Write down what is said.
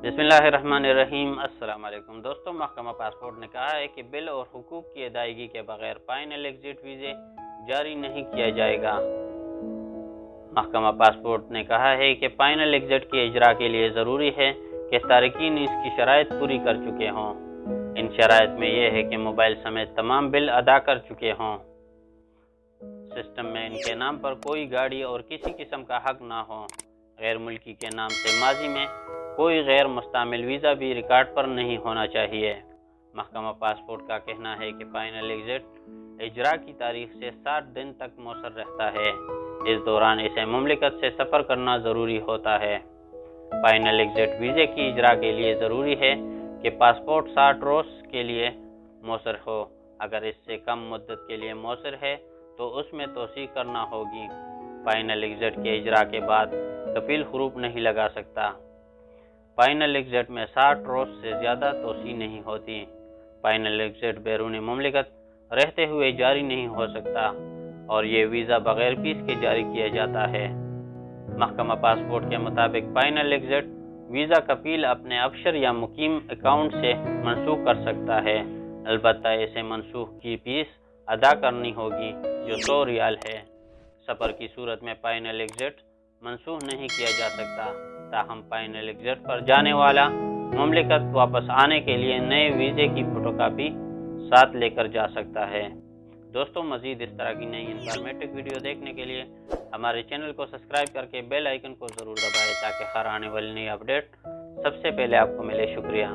बिस्मिल्लाहिर्रहमानिर्रहीम। अस्सलाम वालेकुम दोस्तों, महकमा पासपोर्ट ने कहा है कि बिल और हुकूक की अदायगी के बगैर फाइनल एग्जिट वीज़े जारी नहीं किया जाएगा। महकमा पासपोर्ट ने कहा है कि फाइनल एग्जिट के इजरा के लिए ज़रूरी है कि तारकीन इसकी शराइत पूरी कर चुके हों। इन शराइत में यह है कि मोबाइल समेत तमाम बिल अदा कर चुके हों, सिस्टम में इनके नाम पर कोई गाड़ी और किसी किस्म का हक ना हो, गैर मुल्की के नाम से माजी में कोई गैर मुस्तामिल वीज़ा भी रिकॉर्ड पर नहीं होना चाहिए। महकमा पासपोर्ट का कहना है कि फाइनल एग्जिट इजरा की तारीख से 60 दिन तक मौसर रहता है। इस दौरान इसे मुमलिकत से सफ़र करना ज़रूरी होता है। फाइनल एग्जिट वीज़े की इजरा के लिए ज़रूरी है कि पासपोर्ट 60 रोज़ के लिए मौसर हो। अगर इससे कम मुद्दत के लिए मौसर है तो उसमें तोसी करना होगी। फाइनल एग्जिट के इजरा के बाद कफील हरूफ नहीं लगा सकता। फाइनल एग्जिट में 60 रोज़ से ज़्यादा तोसी नहीं होती। फाइनल एग्जिट बैरूनी मुमलिकत रहते हुए जारी नहीं हो सकता और ये वीज़ा बगैर फीस के जारी किया जाता है। महकमा पासपोर्ट के मुताबिक फाइनल एग्जिट वीज़ा कफील अपने अफसर या मुकीम अकाउंट से मनसूख कर सकता है। अलबत्ता इसे मनसूख की फीस अदा करनी होगी जो 100 रियाल है। सफ़र की सूरत में फाइनल एग्जिट मनसूख नहीं किया जा सकता, ताहम फाइनल एग्जिट पर जाने वाला मुमलिकत वापस आने के लिए नए वीज़े की फोटोकॉपी साथ लेकर जा सकता है। दोस्तों, मज़ीद इस तरह की नई इंफॉर्मेटिव वीडियो देखने के लिए हमारे चैनल को सब्सक्राइब करके बेल आइकन को ज़रूर दबाएं ताकि हर आने वाली नई अपडेट सबसे पहले आपको मिले। शुक्रिया।